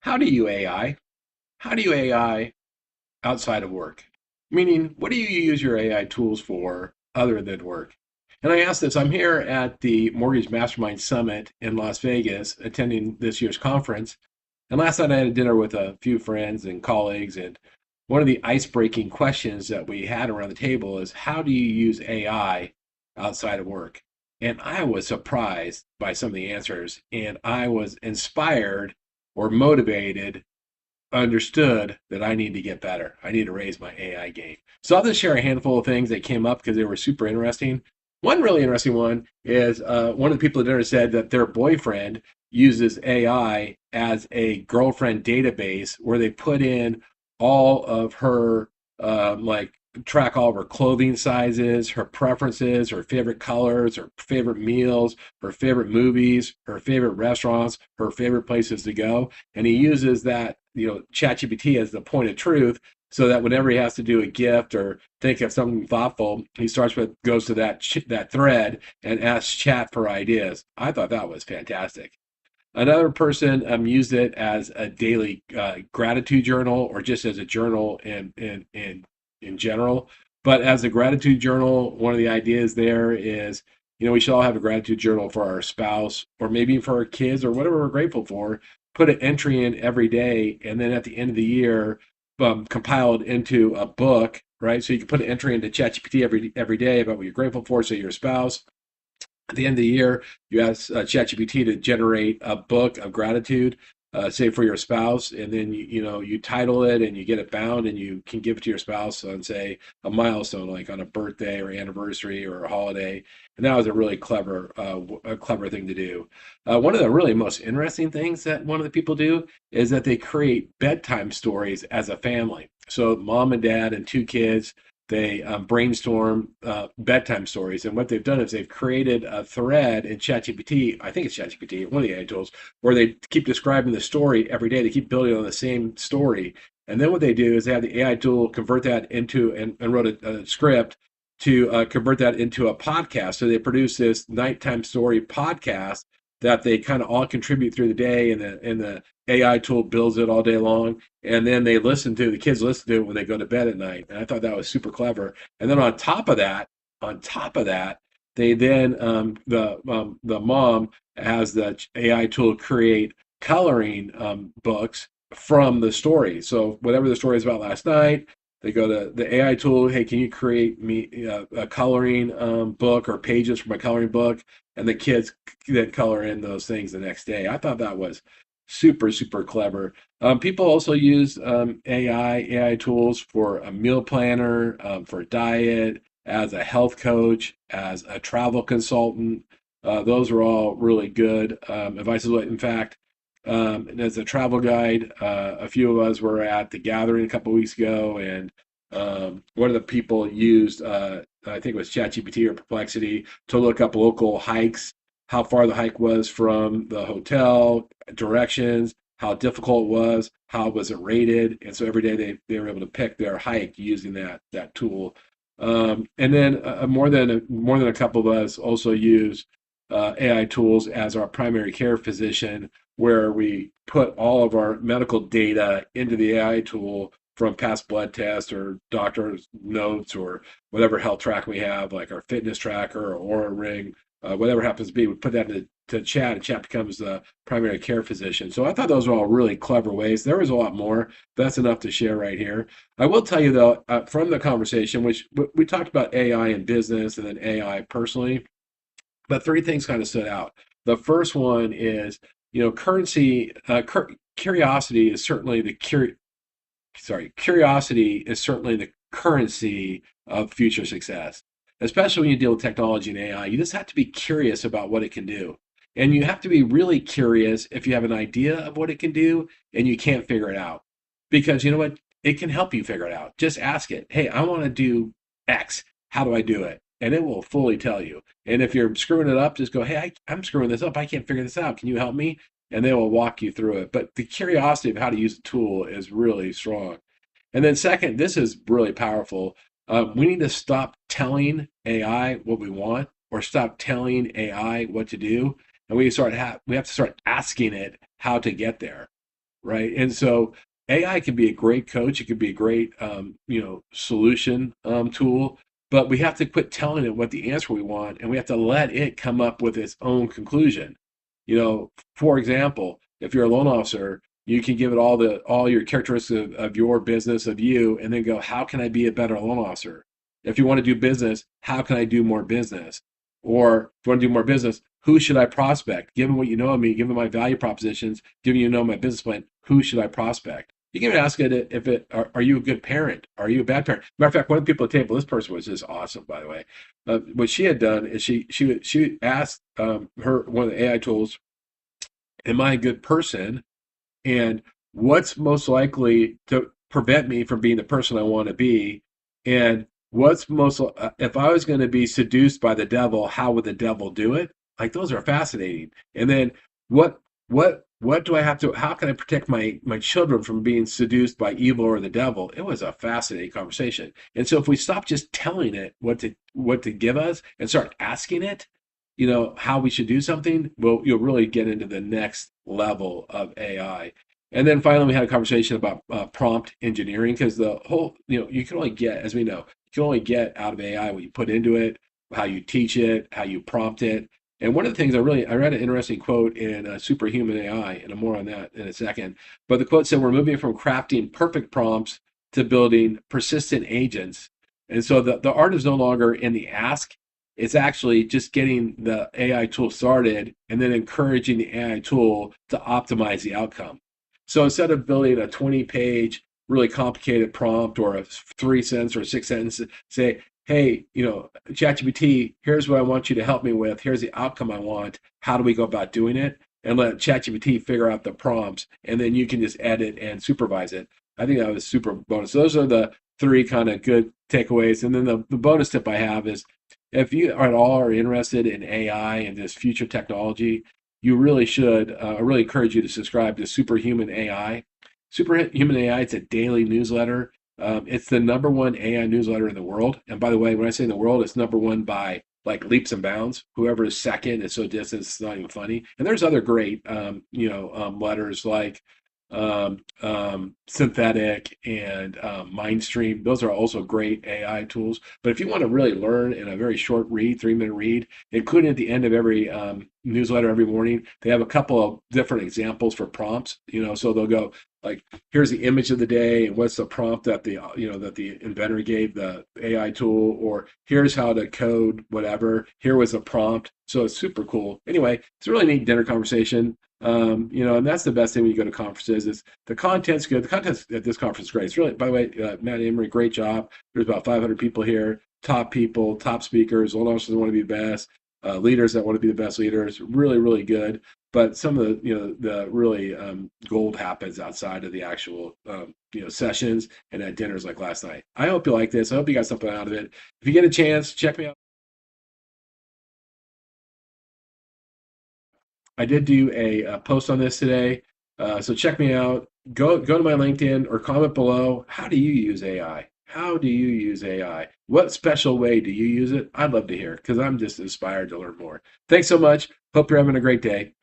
How do you AI? How do you AI outside of work? Meaning, what do you use your AI tools for other than work? And I ask this, I'm here at the Mortgage Mastermind Summit in Las Vegas, attending this year's conference. And last night I had a dinner with a few friends and colleagues. And one of the ice-breaking questions that we had around the table is, how do you use AI outside of work? And I was surprised by some of the answers, and I was inspired or motivated, understood that I need to get better. I need to raise my AI game. So I'll just share a handful of things that came up because they were super interesting. One really interesting one is one of the people at dinner said that their boyfriend uses AI as a girlfriend database where they put in all of her like track all of her clothing sizes, her preferences, her favorite colors, her favorite meals, her favorite movies, her favorite restaurants, her favorite places to go. And he uses that, ChatGPT as the point of truth so that whenever he has to do a gift or think of something thoughtful, he goes to that thread and asks chat for ideas. I thought that was fantastic. Another person used it as a daily gratitude journal or just as a journal in general. But as a gratitude journal, one of the ideas there is, we should all have a gratitude journal for our spouse or maybe for our kids or whatever we're grateful for. Put an entry in every day, and then at the end of the year, compile it into a book, right? So you can put an entry into ChatGPT every day about what you're grateful for. So your spouse, at the end of the year, you ask ChatGPT to generate a book of gratitude, say for your spouse, and then you title it and you get it bound, and you can give it to your spouse on, say, a milestone, like on a birthday or anniversary or a holiday. And that was a really clever thing to do. One of the really most interesting things that one of the people do is that they create bedtime stories as a family. So mom and dad and two kids, they brainstorm bedtime stories. And what they've done is they've created a thread in ChatGPT, I think it's ChatGPT, one of the AI tools, where they keep describing the story every day. They keep building on the same story. And then what they do is they have the AI tool convert that into, and wrote a script to convert that into a podcast. So they produce this nighttime story podcast that they kind of all contribute through the day, and the AI tool builds it all day long, and then the kids listen to it when they go to bed at night. And I thought that was super clever. And then on top of that, they then the mom has the AI tool create coloring books from the story. So whatever the story is about last night, they go to the AI tool. Hey, can you create me a coloring book or pages from a coloring book? And the kids then color in those things the next day. I thought that was super, super clever. People also use AI tools for a meal planner, for diet, as a health coach, as a travel consultant. Those are all really good advice. In fact, as a travel guide, a few of us were at the gathering a couple of weeks ago, and one of the people used, I think it was ChatGPT or Perplexity, to look up local hikes, how far the hike was from the hotel, directions, how difficult it was, how was it rated, and so every day they were able to pick their hike using that tool. And then more than a couple of us also use AI tools as our primary care physician, where we put all of our medical data into the AI tool from past blood tests or doctor's notes or whatever health track we have, like our fitness tracker or Oura Ring, whatever it happens to be. We put that into chat, and chat becomes the primary care physician. So I thought those were all really clever ways. There was a lot more. That's enough to share right here. I will tell you, though, from the conversation, which we talked about AI in business and then AI personally, but three things kind of stood out. The first one is, curiosity is certainly curiosity is certainly the currency of future success. Especially when you deal with technology and AI, you just have to be curious about what it can do. And you have to be really curious if you have an idea of what it can do and you can't figure it out. Because you know what? It can help you figure it out. Just ask it, hey, I want to do X. How do I do it? And it will fully tell you. And if you're screwing it up, just go, hey, I'm screwing this up. I can't figure this out. Can you help me? And they will walk you through it. But the curiosity of how to use the tool is really strong. And then second, this is really powerful. We need to stop telling AI what we want, or stop telling AI what to do, and we have to start asking it how to get there. right? And so AI can be a great coach. It could be a great, solution tool, but we have to quit telling it what the answer we want, and we have to let it come up with its own conclusion. For example, if you're a loan officer, you can give it all your characteristics of your business, of you, and then go, how can I be a better loan officer? If you want to do business, how can I do more business? Or if you want to do more business, who should I prospect? Given what you know of me, given my value propositions, given you know my business plan, who should I prospect? You can even ask it if are you a good parent? Are you a bad parent? Matter of fact, one of the people at the table, this person was just awesome, by the way. What she had done is she asked her one of the AI tools, "Am I a good person? And what's most likely to prevent me from being the person I want to be? And what's most, if I was going to be seduced by the devil, how would the devil do it?" Like those are fascinating. And then what do I have to, how can I protect my children from being seduced by evil or the devil? It was a fascinating conversation. And so if we stop just telling it what to give us and start asking it, how we should do something, well, you'll really get into the next level of AI. And then finally, we had a conversation about prompt engineering because the whole, you can only get, as we know, you can only get out of AI what you put into it, how you teach it, how you prompt it. And one of the things I read an interesting quote in Superhuman AI, and I'm more on that in a second. But the quote said, "We're moving from crafting perfect prompts to building persistent agents." And so the art is no longer in the ask, it's actually just getting the AI tool started and then encouraging the AI tool to optimize the outcome. So instead of building a 20-page, really complicated prompt or a 3 sentence or 6 sentence, say, "Hey, ChatGPT, here's what I want you to help me with. Here's the outcome I want. How do we go about doing it?" And let ChatGPT figure out the prompts, and then you can just edit and supervise it. I think that was super bonus. So those are the three kind of good takeaways. And then the bonus tip I have is if you at all are interested in AI and this future technology, you really should. I really encourage you to subscribe to Superhuman AI. Superhuman AI, it's a daily newsletter. It's the number one AI newsletter in the world. And by the way, when I say in the world, it's number one by like leaps and bounds. Whoever is second is so distant, it's not even funny. And there's other great, letters like Synthetic and Mindstream. Those are also great AI tools. But if you want to really learn in a very short read, 3-minute read, including at the end of every newsletter every morning, they have a couple of different examples for prompts. So they'll go like, here's the image of the day, and what's the prompt that the inventor gave the AI tool, or here's how to code whatever. Here was a prompt. So it's super cool. Anyway, it's a really neat dinner conversation. And that's the best thing when you go to conferences is the content's good. The content at this conference is great. It's really, by the way, Matt Emery, great job. There's about 500 people here, top people, top speakers, loan officers that want to be the best, leaders that want to be the best leaders. Really, really good. But some of the really gold happens outside of the actual sessions and at dinners like last night. I hope you like this. I hope you got something out of it. If you get a chance, check me out. I did do a post on this today, so check me out. Go to my LinkedIn or comment below. How do you use AI? How do you use AI? What special way do you use it? I'd love to hear because I'm just inspired to learn more. Thanks so much. Hope you're having a great day.